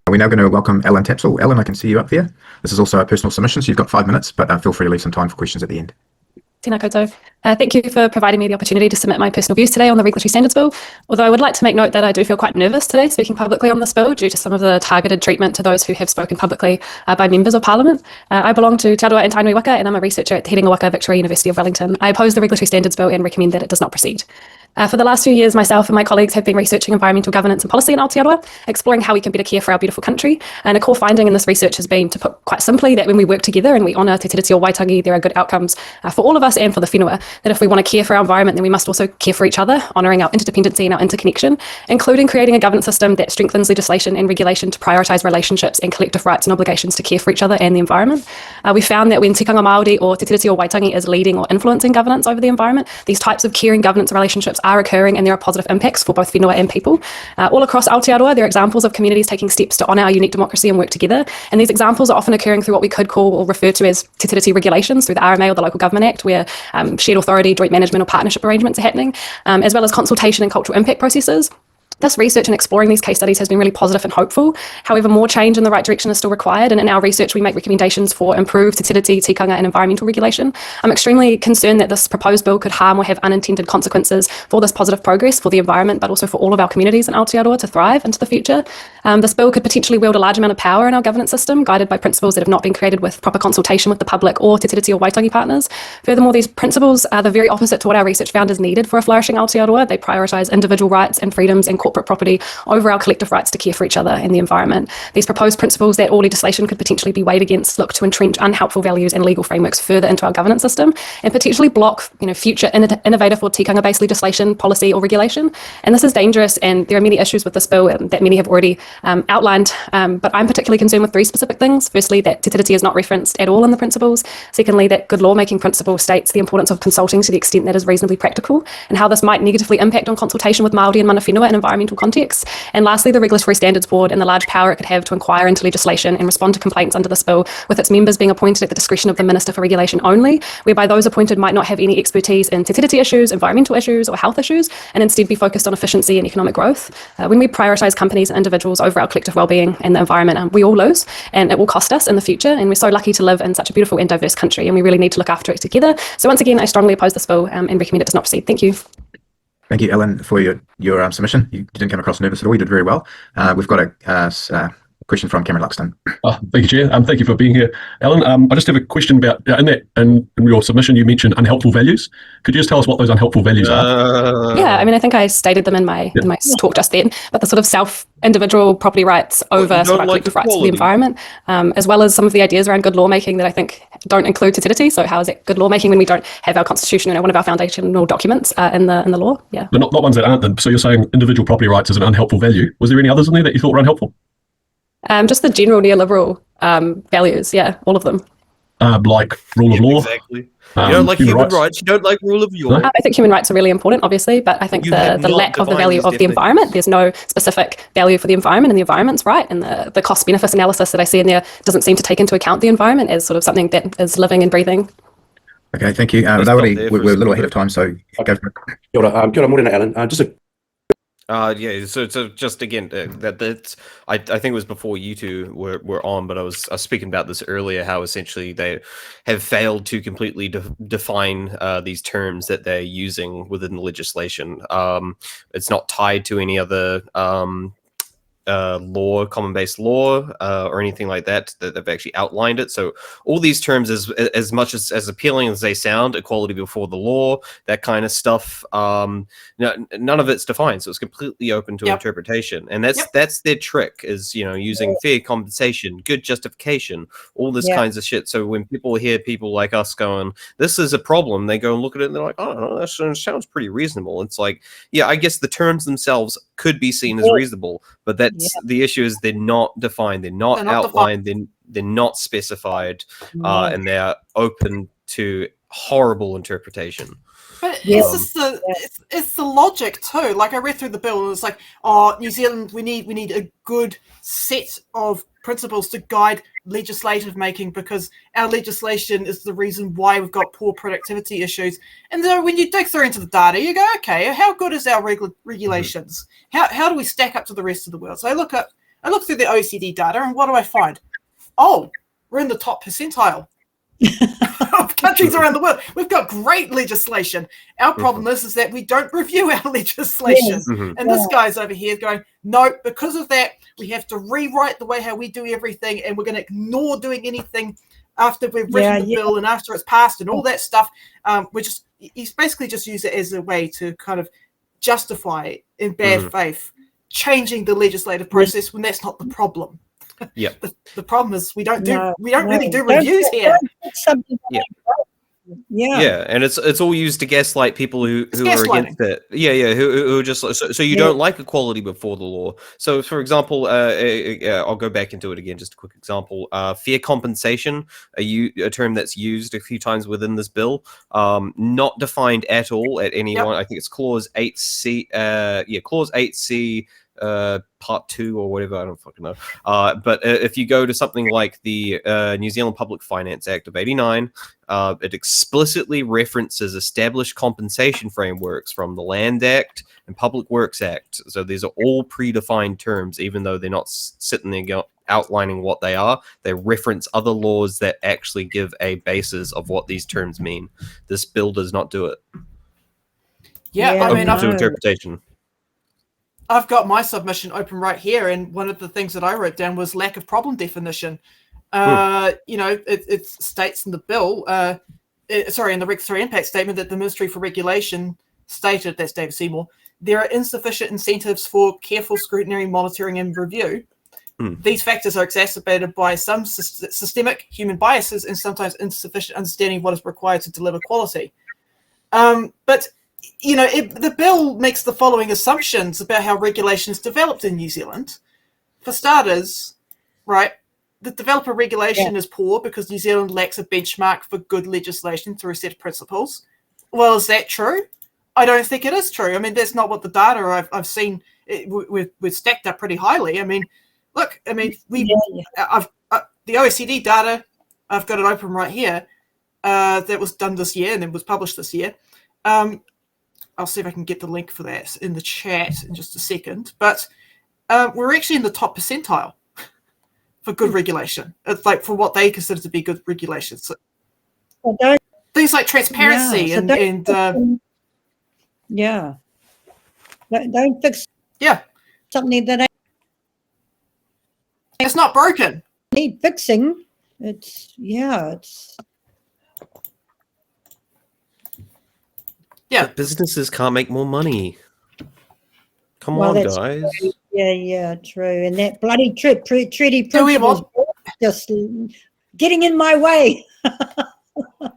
We're now going to welcome Ellen Tapsell. Ellen, I can see you up there. This is also a personal submission, so you've got 5 minutes, but feel free to leave some time for questions at the end. Tēnā koutou. Thank you for providing me the opportunity to submit my personal views today on the Regulatory Standards Bill, although I would like to make note that I do feel quite nervous today speaking publicly on this bill due to some of the targeted treatment to those who have spoken publicly by members of Parliament. I belong to Te Aroha and Tainui Waka, and I'm a researcher at Te Herenga Waka, Victoria University of Wellington. I oppose the Regulatory Standards Bill and recommend that it does not proceed. For the last few years, myself and my colleagues have been researching environmental governance and policy in Aotearoa, exploring how we can better care for our beautiful country. And a core finding in this research has been, to put quite simply, that when we work together and we honour Te Tiriti o Waitangi, there are good outcomes for all of us and for the whenua. That if we want to care for our environment, then we must also care for each other, honouring our interdependency and our interconnection, including creating a governance system that strengthens legislation and regulation to prioritise relationships and collective rights and obligations to care for each other and the environment. We found that when tikanga Māori or Te Tiriti o Waitangi is leading or influencing governance over the environment, these types of caring governance relationships are occurring and there are positive impacts for both whenua and people. All across Aotearoa, there are examples of communities taking steps to honour our unique democracy and work together. And these examples are often occurring through what we could call or refer to as Te Tiriti regulations through the RMA or the Local Government Act, where shared authority, joint management or partnership arrangements are happening, as well as consultation and cultural impact processes. This research and exploring these case studies has been really positive and hopeful. However, more change in the right direction is still required, and in our research we make recommendations for improved te tiriti, tikanga and environmental regulation. I'm extremely concerned that this proposed bill could harm or have unintended consequences for this positive progress for the environment, but also for all of our communities in Aotearoa to thrive into the future. This bill could potentially wield a large amount of power in our governance system, guided by principles that have not been created with proper consultation with the public or Te Tiriti o Waitangi partners. Furthermore, these principles are the very opposite to what our research found is needed for a flourishing Aotearoa. They prioritise individual rights and freedoms and corporate property over our collective rights to care for each other and the environment. These proposed principles that all legislation could potentially be weighed against look to entrench unhelpful values and legal frameworks further into our governance system and potentially block future innovative or tikanga-based legislation, policy or regulation. And this is dangerous, and there are many issues with this bill that many have already outlined, but I'm particularly concerned with 3 specific things. Firstly, that te tiriti is not referenced at all in the principles. Secondly, that good lawmaking principle states the importance of consulting to the extent that is reasonably practical, and how this might negatively impact on consultation with Māori and mana whenua in environmental contexts. And lastly, the Regulatory Standards Board and the large power it could have to inquire into legislation and respond to complaints under this bill, with its members being appointed at the discretion of the Minister for Regulation only, whereby those appointed might not have any expertise in te tiriti issues, environmental issues or health issues, and instead be focused on efficiency and economic growth. When we prioritise companies and individuals over our collective well-being and the environment, we all lose, and it will cost us in the future. And we're so lucky to live in such a beautiful and diverse country, and we really need to look after it together. So once again, I strongly oppose this bill and recommend it does not proceed. Thank you. Thank you, Ellen, for your submission. You didn't come across nervous at all. You did very well. We've got a question from Cameron Luxton. Thank you, Chair. Thank you for being here. Ellen, I just have a question about, in your submission, you mentioned unhelpful values. Could you just tell us what those unhelpful values are? Yeah, I mean, I think I stated them in my talk just then, but the sort of individual property rights over sort of collective rights for the environment, as well as some of the ideas around good lawmaking that I think don't include te tiriti. So how is it good lawmaking when we don't have our constitution and one of our foundational documents in the law? Yeah. But not ones that aren't then. So you're saying individual property rights is an unhelpful value. Was there any others in there that you thought were unhelpful? Just the general neoliberal values, yeah, all of them. Like rule of law? Exactly. You don't like human rights, you don't like rule of law. I think human rights are really important, obviously, but I think the lack of the value of the environment, there's no specific value for the environment, and the environment's right, and the cost-benefit analysis that I see in there doesn't seem to take into account the environment as sort of something that is living and breathing. Okay, thank you. We're a little ahead of time, so go for it. Kia ora, morena, Alan. Just a yeah, so just again, that's I think it was before you two were on, but I was speaking about this earlier, how essentially they have failed to completely define these terms that they're using within the legislation. It's not tied to any other law, common-based law, or anything like that they've actually outlined it. So all these terms, as much as appealing as they sound, equality before the law, that kind of stuff, none of it's defined. So it's completely open to interpretation, and that's their trick, is using fair compensation, good justification, all this kinds of shit. So when people hear people like us going, "This is a problem," they go and look at it and they're like, "Oh, that sounds pretty reasonable." It's like, yeah, I guess the terms themselves could be seen as reasonable, but that's the issue, is they're not defined, they're not outlined, they're not specified, and they're open to horrible interpretation. But it's the logic too. Like, I read through the bill and it's like, oh, New Zealand, we need a good set of principles to guide legislative making, because our legislation is the reason why we've got poor productivity issues. And then when you dig through into the data, you go, okay, how good is our regulations? How do we stack up to the rest of the world? So I look at I look through the OECD data, and what do I find? Oh, we're in the top percentile of countries around the world. We've got great legislation. Our problem is that we don't review our legislation. Mhm. And this guy's over here going, no, because of that, we have to rewrite the way how we do everything, and we're going to ignore doing anything after we've written the bill and after it's passed and all that stuff. He's basically just used it as a way to kind of justify in bad faith changing the legislative process when that's not the problem. Yeah. The problem is we don't really do reviews here. Yeah, and it's all used to gaslight people who are against it. Who are just so you don't like equality before the law. So, for example, I'll go back into it again. Just a quick example: fair compensation, a term that's used a few times within this bill, not defined at all at anyone. I think it's clause 8C. Clause 8C. Part 2 or whatever, I don't fucking know. But if you go to something like the New Zealand Public Finance Act of '89, it explicitly references established compensation frameworks from the Land Act and Public Works Act. So these are all predefined terms, even though they're not sitting there outlining what they are. They reference other laws that actually give a basis of what these terms mean. This bill does not do it. I mean, open to interpretation. I've got my submission open right here, and one of the things that I wrote down was lack of problem definition. It states in the bill, in the Reg 3 impact statement, that the Ministry for Regulation stated, that's David Seymour, there are insufficient incentives for careful scrutiny, monitoring, and review. These factors are exacerbated by some systemic human biases and sometimes insufficient understanding of what is required to deliver quality. But the bill makes the following assumptions about how regulations developed in New Zealand. For starters, right, the developer regulation is poor because New Zealand lacks a benchmark for good legislation through a set of principles. Well, is that true? I don't think it is true. I mean, that's not what the data I've seen. We've stacked up pretty highly. I mean, look, the OECD data, I've got it open right here, that was done this year and then was published this year. I'll see if I can get the link for that in the chat in just a second. But we're actually in the top percentile for good regulation. It's like for what they consider to be good regulation. So things like transparency don't fix something that it's not broken. Need fixing. But businesses can't make more money. Come on, guys. True. True. And that bloody treaty principles just getting in my way. But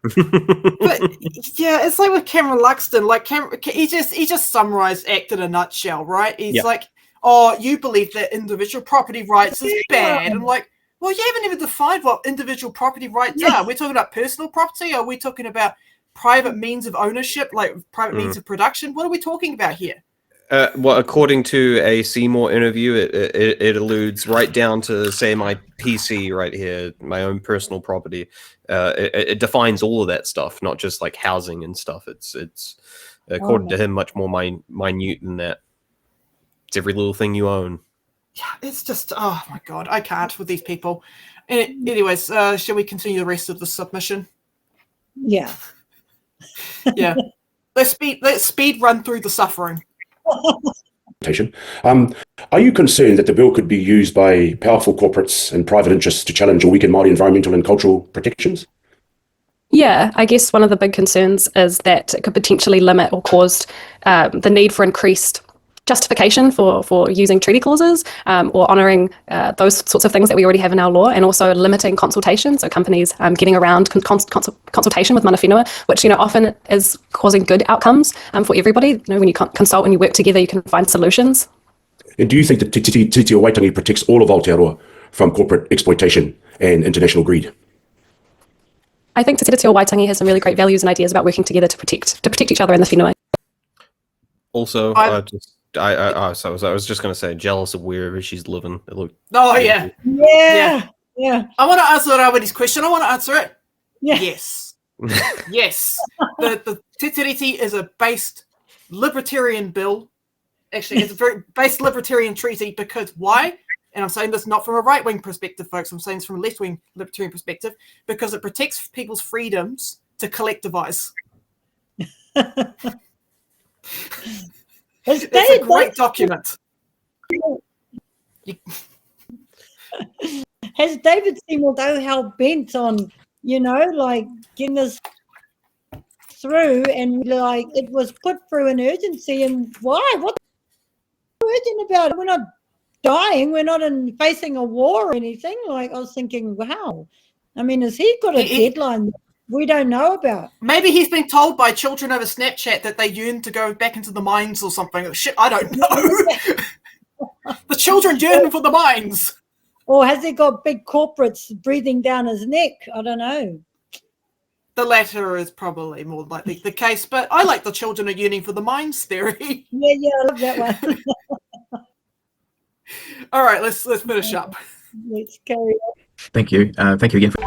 it's like with Cameron Luxton. Like he just summarized ACT in a nutshell, right? He's like, "Oh, you believe that individual property rights is bad?" I'm like, "Well, you haven't even defined what individual property rights are. We're talking about personal property. Are we talking about private means of ownership, like private means of production? What are we talking about here?" Well, according to a Seymour interview, it alludes right down to, say, my PC right here, my own personal property. It defines all of that stuff, not just like housing and stuff. It's according to him, much more minute than that. It's every little thing you own. Yeah, it's just, oh my God, I can't with these people. Anyways, shall we continue the rest of the submission? Yeah. Yeah. Let's speed run through the suffering. Are you concerned that the bill could be used by powerful corporates and private interests to challenge or weaken Māori environmental and cultural protections? Yeah, I guess one of the big concerns is that it could potentially limit or cause the need for increased justification for using treaty clauses or honouring those sorts of things that we already have in our law, and also limiting consultation, so companies getting around consultation with mana whenua, which often is causing good outcomes for everybody. When you consult and you work together, you can find solutions. And do you think that Te Tio Waitangi protects all of Aotearoa from corporate exploitation and international greed? I think Te Tio Waitangi has some really great values and ideas about working together to protect each other in the whenua. Also, I was just going to say, jealous of wherever she's living. It looked. Oh yeah. I want to answer Rawiri's question. I want to answer it. Yes. Yes. The Te Tiriti is a based libertarian bill Actually, it's a very base libertarian treaty because why? And I'm saying this not from a right-wing perspective, folks. I'm saying this from a left-wing libertarian perspective because it protects people's freedoms to collectivize. It's a great document. Has David Seymour, though, hell bent on, like getting this through, and like it was put through an urgency, and why? What's urgent about it? We're not dying. We're not facing a war or anything. Like, I was thinking, wow. I mean, has he got a deadline we don't know about? Maybe he's been told by children over Snapchat that they yearn to go back into the mines or something. Shit, I don't know. The children yearn for the mines. Or has he got big corporates breathing down his neck? I don't know. The latter is probably more likely the case, but I like the children are yearning for the mines theory. Yeah, I love that one. All right, let's finish up. Let's carry on. Thank you. Thank you again. For